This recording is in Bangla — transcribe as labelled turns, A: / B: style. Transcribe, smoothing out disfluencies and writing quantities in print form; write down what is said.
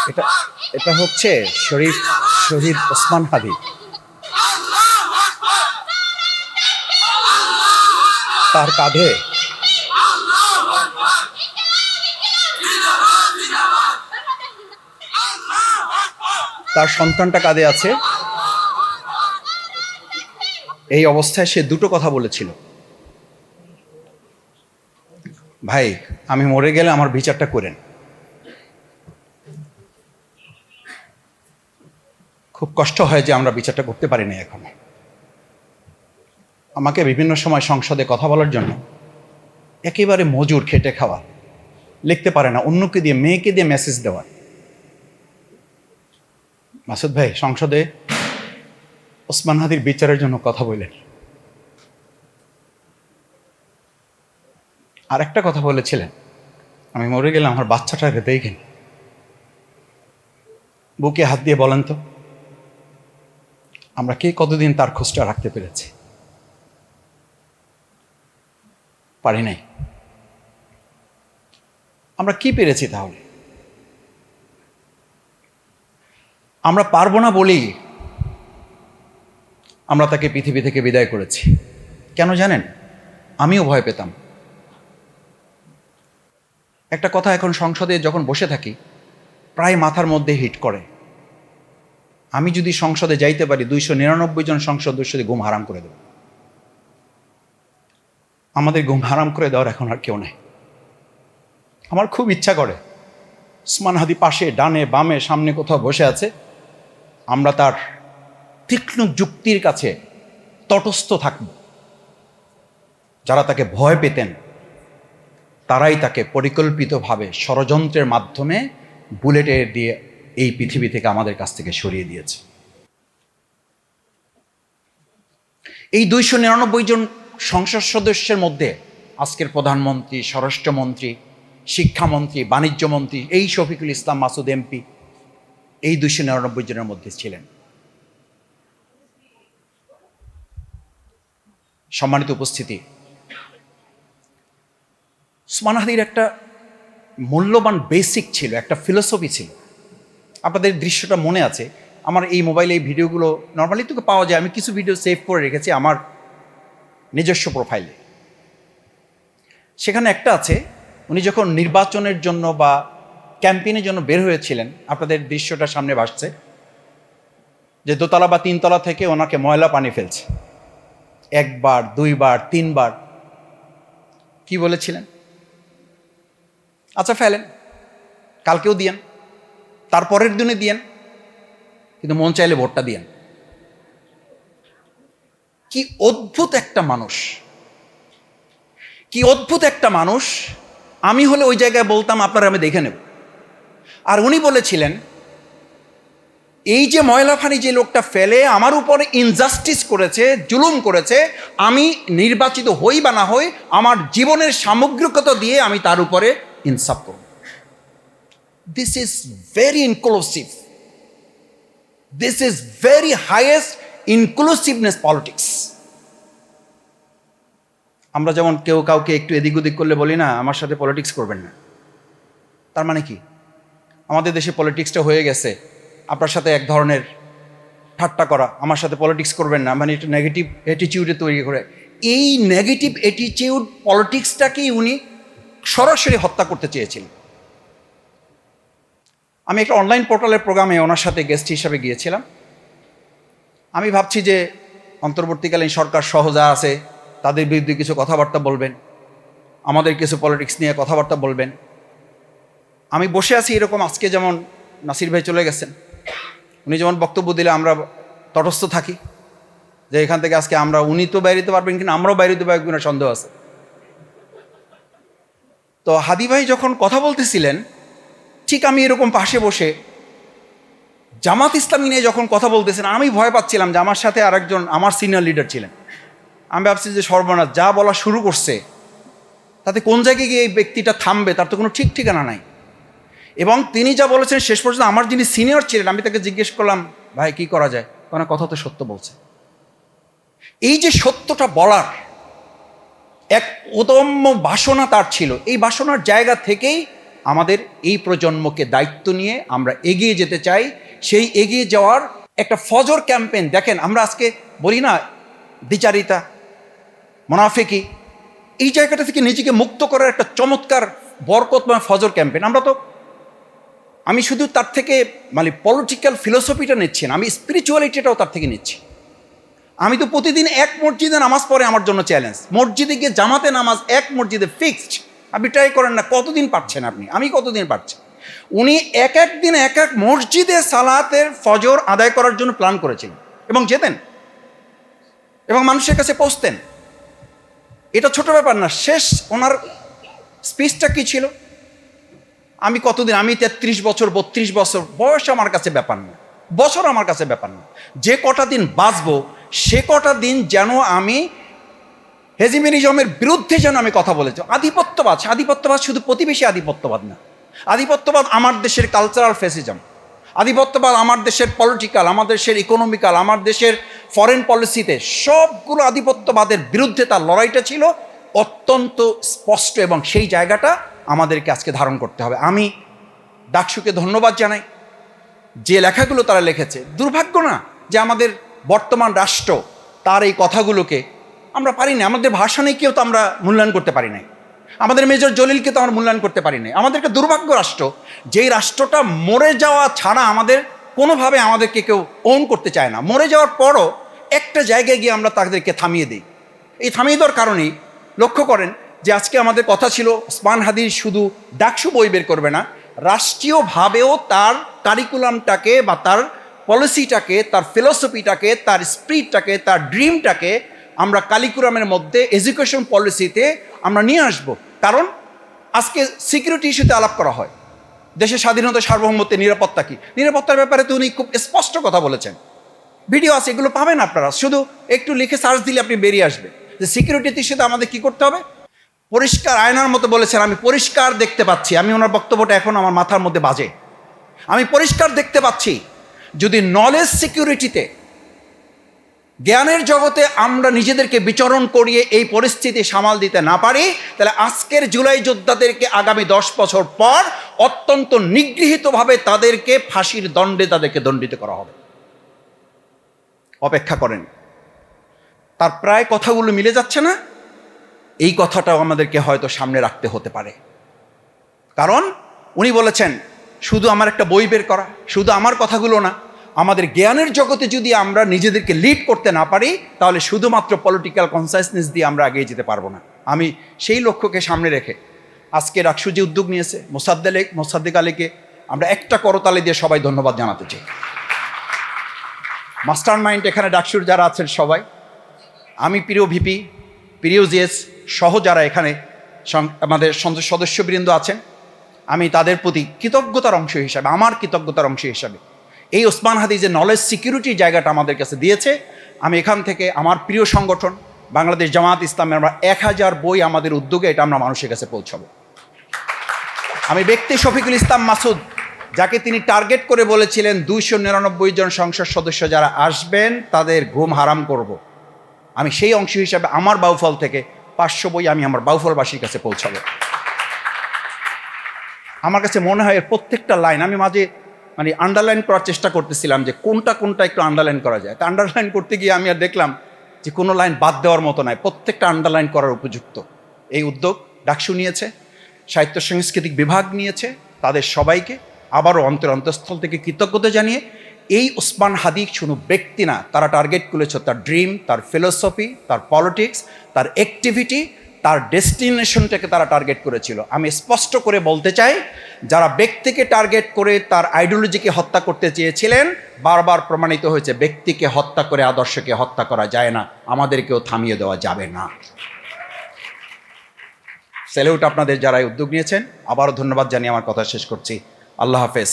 A: এটা এটা হচ্ছে শরীফ শহীদ ওসমান হাদি। তার কাঁধে তার সন্তানটা কাঁধে আছে। এই অবস্থায় সে দুটো কথা বলেছিল, ভাই আমি মরে গেলে আমার বিচারটা করেন। খুব কষ্ট হয় যে আমরা বিচারটা করতে পারি না এখনো। আমাকে বিভিন্ন সময় সংসদে কথা বলার জন্য একেবারে মজুর, খেটে খাওয়া, লিখতে পারে না, অন্যকে দিয়ে, মেয়েকে দিয়ে মেসেজ দেওয়া, মাসুদ ভাই সংসদে ওসমান হাদির বিচারের জন্য কথা বললেন। আর একটা কথা বলেছিলেন, আমি মরে গেলে আমার বাচ্চাটাকে দেখেন, বুকে হাত দিয়ে বলেন তো আমরা কে কতদিন তার খোঁজটা রাখতে পেরেছি? পারি নাই। আমরা কি পেরেছি তাহলে? আমরা পারবো না বলেই আমরা তাকে পৃথিবী থেকে বিদায় করেছি। কেন জানেন? আমিও ভয় পেতাম। একটা কথা এখন সংসদে যখন বসে থাকি প্রায় মাথার মধ্যে হিট করে, আমি যদি সংসদে যাইতে পারি 299 জন সংসদ সদস্য ঘুম হারাম করে দেব। আমাদের ঘুম হারাম করে দেওয়ার এখন আর কেউ নেই। আমার খুব ইচ্ছা করে ওসমান হাদি পাশে, ডানে বামে, সামনে কোথাও বসে আছে, আমরা তার তীক্ষ্ণ যুক্তির কাছে তটস্থ থাকব। যারা তাকে ভয় পেতেন তারাই তাকে পরিকল্পিতভাবে ষড়যন্ত্রের মাধ্যমে বুলেটে দিয়ে এই পৃথিবী থেকে আমাদের কাছ থেকে সরিয়ে দিয়েছে। এই 299 জন সংসদ সদস্যের মধ্যে আজকের প্রধানমন্ত্রী, স্বরাষ্ট্রমন্ত্রী, শিক্ষামন্ত্রী, বাণিজ্য মন্ত্রী, এই শফিকুল ইসলাম মাসুদ এমপি এই 299 জনের মধ্যে ছিলেন। সম্মানিত উপস্থিতি, ওসমান হাদির একটা মূল্যবান বেসিক ছিল, একটা ফিলোসফি ছিল। আপনাদের দৃশ্যটা মনে আছে, আমার এই মোবাইলে এই ভিডিওগুলো নর্মালি তো পাওয়া যায়, আমি কিছু ভিডিও সেভ করে রেখেছি আমার নিজস্ব প্রোফাইলে। সেখানে একটা আছে, উনি যখন নির্বাচনের জন্য বা ক্যাম্পেইনের জন্য বের হয়েছিলেন, আপনাদের দৃশ্যটা সামনে ভাসছে, যে দোতলা বা তিনতলা থেকে ওনাকে ময়লা পানি ফেলছে, একবার, দুইবার, তিনবার। কি বলেছিলেন? আচ্ছা ফেলেন, কালকেও দিয়েন, তারপরের দিনে দিয়েন, কিন্তু মন চাইলে ভোটটা দিয়েন। কি অদ্ভুত একটা মানুষ, কি অদ্ভুত একটা মানুষ। আমি হলে ওই জায়গায় বলতাম আপনারা আমি দেখে নেব। আর উনি বলেছিলেন, এই যে ময়লা পানি যে লোকটা ফেলে আমার উপরে ইনজাস্টিস করেছে, জুলুম করেছে, আমি নির্বাচিত হই বা না হই, আমার জীবনের সামগ্রিকতা দিয়ে আমি তার উপরে ইনসাফ করব। This is very inclusive, this is very highest inclusiveness politics. আমরা যেমন কেউ কাউকে একটু এদিক ওদিক করলে বলি না, আমার সাথে পলিটিক্স করবেন না। তার মানে কি? আমাদের দেশে পলিটিক্সটা হয়ে গেছে আপনার সাথে এক ধরনের ঠাট্টা করা, আমার সাথে পলিটিক্স করবেন না, মানে একটা নেগেটিভ অ্যাটিটিউডে তৈরি করে। এই নেগেটিভ অ্যাটিটিউড পলিটিক্সটাকেই উনি সরাসরি হত্যা করতে চেয়েছিলেন। আমি একটা অনলাইন পোর্টালের প্রোগ্রামে ওনার সাথে গেস্ট হিসাবে গিয়েছিলাম। আমি ভাবছি যে অন্তর্বর্তীকালীন সরকার সহ যা আছে তাদের বিরুদ্ধে কিছু কথাবার্তা বলবেন, আমাদের কিছু পলিটিক্স নিয়ে কথাবার্তা বলবেন। আমি বসে আছি এরকম, আজকে যেমন নাসির ভাই চলে গেছেন, উনি যেমন বক্তব্য দিলে আমরা তটস্থ থাকি যে এখান থেকে আজকে আমরা, উনি তো বাইরে দিতে পারবেন কিনা, আমরাও বাইরে দিতে পারবেন কিনা সন্দেহ আছে। তো হাদি ভাই যখন কথা বলতেছিলেন, ঠিক আমি এরকম পাশে বসে জামাত ইসলামী নিয়ে যখন কথা বলতেছেন, আমি ভয় পাচ্ছিলাম যে আমার সাথে আরেকজন আমার সিনিয়র লিডার ছিলেন। আমি ভাবছি যে সর্বনাশ, যা বলা শুরু করছে তাতে কোন জায়গায় গিয়ে এই ব্যক্তিটা থামবে তার তো কোনো ঠিক ঠিকানা নাই। এবং তিনি যা বলেছেন শেষ পর্যন্ত আমার যিনি সিনিয়র ছিলেন, আমি তাকে জিজ্ঞেস করলাম, ভাই কি করা যায়? কারণ কথা তো সত্য বলছে। এই যে সত্যটা বলার এক অদম্য বাসনা তার ছিল, এই বাসনার জায়গা থেকেই আমাদের এই প্রজন্মকে দায়িত্ব নিয়ে আমরা এগিয়ে যেতে চাই। সেই এগিয়ে যাওয়ার একটা ফজর ক্যাম্পেইন, দেখেন আমরা আজকে বলি না দ্বিচারিতা, মুনাফিকি, এই জায়গাটা থেকে নিজেকে মুক্ত করার একটা চমৎকার বরকতময় ফজর ক্যাম্পেইন। আমি শুধু তার থেকে মানে পলিটিক্যাল ফিলোসফিটা নিচ্ছি না, আমি স্পিরিচুয়ালিটিটাও তার থেকে নিচ্ছি। আমি তো প্রতিদিন এক মসজিদে নামাজ পড়ে আমার জন্য চ্যালেঞ্জ, মসজিদে গিয়ে জামাতে নামাজ এক মসজিদে ফিক্সড। আপনি ট্রাই করেন না, কতদিন পারছেন আপনি, আমি কতদিন পারছি। উনি এক এক দিন এক এক মসজিদে সালাতের ফজর আদায় করার জন্য প্ল্যান করেছিলেন এবং যেতেন এবং মানুষের কাছে পৌঁছতেন। এটা ছোট ব্যাপার না। শেষ ওনার স্পিচটা কি ছিল, আমি 33 বছর 32 বছর বয়স আমার কাছে ব্যাপার না, বছর আমার কাছে ব্যাপার না, যে কটা দিন বাঁচবো সে কটা দিন যেন আমি হেজিমেনিজমের বিরুদ্ধে যেন আমি কথা বলেছি। আধিপত্যবাদ শুধু প্রতিবেশী আধিপত্যবাদ না, আধিপত্যবাদ আমার দেশের কালচারাল ফেসিজম, আধিপত্যবাদ আমার দেশের পলিটিক্যাল, আমার দেশের ইকোনমিক্যাল, আমার দেশের ফরেন পলিসিতে সবগুলো আধিপত্যবাদের বিরুদ্ধে তার লড়াইটা ছিল অত্যন্ত স্পষ্ট এবং সেই জায়গাটা আমাদেরকে আজকে ধারণ করতে হবে। আমি ডাকসুকে ধন্যবাদ জানাই যে লেখাগুলো তারা লিখেছে। দুর্ভাগ্য না যে আমাদের বর্তমান রাষ্ট্র তার এই কথাগুলোকে আমরা পারি না, আমাদের ভাষণেকেও তো আমরা মূল্যায়ন করতে পারি নাই, আমাদের মেজর জলিলকে তো আমরা মূল্যায়ন করতে পারি নাই। আমাদেরকে দুর্ভাগ্য রাষ্ট্র, যেই রাষ্ট্রটা মরে যাওয়া ছাড়া আমাদের কোনোভাবে আমাদেরকে কেউ ওন করতে চায় না। মরে যাওয়ার পরও একটা জায়গায় গিয়ে আমরা তাদেরকে থামিয়ে দিই। এই থামিয়ে দেওয়ার কারণেই লক্ষ্য করেন যে আজকে আমাদের কথা ছিল ওসমান হাদির শুধু ডাকসু বই বের করবে না, রাষ্ট্রীয়ভাবেও তার কারিকুলামটাকে বা তার পলিসিটাকে, তার ফিলোসফিটাকে, তার স্পিরিটটাকে, তার ড্রিমটাকে আমরা কারিকুলামের মধ্যে এডুকেশন পলিসিতে আমরা নিয়ে আসব। কারণ আজকে সিকিউরিটি ইস্যুতে আলাপ করা হয়, দেশের স্বাধীনতা, সার্বভৌমত্বের নিরাপত্তা কী, নিরাপত্তার ব্যাপারে তো উনি খুব স্পষ্ট কথা বলেছেন। ভিডিও আছে, এগুলো পাবেন আপনারা, শুধু একটু লিখে সার্চ দিলে আপনি বেরিয়ে আসবে যে সিকিউরিটি ইস্যুতে আমাদের কী করতে হবে। পরিষ্কার আয়নার মতো বলেছেন, আমি পরিষ্কার দেখতে পাচ্ছি, আমি ওনার বক্তব্যটা এখন আমার মাথার মধ্যে বাজে, আমি পরিষ্কার দেখতে পাচ্ছি যদি নলেজ সিকিউরিটিতে, জ্ঞানের জগতে আমরা নিজেদেরকে বিচরণ করিয়ে এই পরিস্থিতি সামাল দিতে না পারি, তাহলে আজকের জুলাই যোদ্ধাদেরকে আগামী 10 বছর পর অত্যন্ত নিগৃহীতভাবে তাদেরকে ফাঁসির দণ্ডে তাদেরকে দণ্ডিত করা হবে। অপেক্ষা করেন। তার প্রায় কথাগুলো মিলে যাচ্ছে না, এই কথাটাও আমাদেরকে হয়তো সামনে রাখতে হতে পারে। কারণ উনি বলেছেন শুধু আমার একটা বই বের করা, শুধু আমার কথাগুলো না, আমাদের জ্ঞানের জগতে যদি আমরা নিজেদেরকে লিড করতে না পারি তাহলে শুধুমাত্র পলিটিক্যাল কনসাসনেস দিয়ে আমরা এগিয়ে যেতে পারবো না। আমি সেই লক্ষ্যকে সামনে রেখে আজকে ডাকসু যে উদ্যোগ নিয়েছে, মোসাদ্দেক আলীকে আমরা একটা করতালি দিয়ে সবাই ধন্যবাদ জানাতে চাই। মাস্টার মাইন্ড এখানে ডাকসুর যারা আছেন সবাই, আমি প্রিয় ভিপি, প্রিয় জিএস সহ যারা এখানে আমাদের সদস্যবৃন্দ আছেন, আমি তাদের প্রতি কৃতজ্ঞতার অংশ হিসাবে, আমার কৃতজ্ঞতার অংশ হিসাবে এই ওসমান হাদি যে নলেজ সিকিউরিটি জায়গাটা আমাদের কাছে দিয়েছে, আমি এখান থেকে আমার প্রিয় সংগঠন বাংলাদেশ জামাত ইসলামে আমরা 1000 বই আমাদের উদ্যোগে এটা আমরা মানুষের কাছে পৌঁছাবো। আমি ব্যক্তি শফিকুল ইসলাম মাসুদ, যাকে তিনি টার্গেট করে বলেছিলেন 299 জন সংসদ সদস্য যারা আসবেন তাদের ঘুম হারাম করব, আমি সেই অংশ হিসাবে আমার বাউফল থেকে 500 বই আমি আমার বাউফলবাসীর কাছে পৌঁছাবো। আমার কাছে মনে হয় এর প্রত্যেকটা লাইন আমি মাঝে আন্ডারলাইন করার চেষ্টা করতেছিলাম যে কোনটা একটু আন্ডারলাইন করা যায়। তা আন্ডারলাইন করতে গিয়ে আমি আর দেখলাম যে কোনো লাইন বাদ দেওয়ার মতো নয়, প্রত্যেকটা আন্ডারলাইন করার উপযুক্ত। এই উদ্যোগ ডাকসু নিয়েছে, সাহিত্য সাংস্কৃতিক বিভাগ নিয়েছে, তাদের সবাইকে আবারও অন্তঃস্থল থেকে কৃতজ্ঞতা জানিয়ে, এই ওসমান হাদি শুধু ব্যক্তি না, তারা টার্গেট করেছে তার ড্রিম, তার ফিলোসফি, তার পলিটিক্স, তার অ্যাক্টিভিটি, তার ডেস্টিনেশনটাকে তারা টার্গেট করেছিল। আমি স্পষ্ট করে বলতে চাই, যারা ব্যক্তিকে টার্গেট করে তার আইডিওলজিকে হত্যা করতে চেয়েছিলেন, বারবার প্রমাণিত হয়েছে ব্যক্তিকে হত্যা করে আদর্শকে হত্যা করা যায় না, আমাদেরকেও থামিয়ে দেওয়া যাবে না। স্যালিউট আপনাদের যারা উদ্যোগ নিয়েছেন, আবারও ধন্যবাদ জানিয়ে আমার কথা শেষ করছি। আল্লাহ হাফেজ।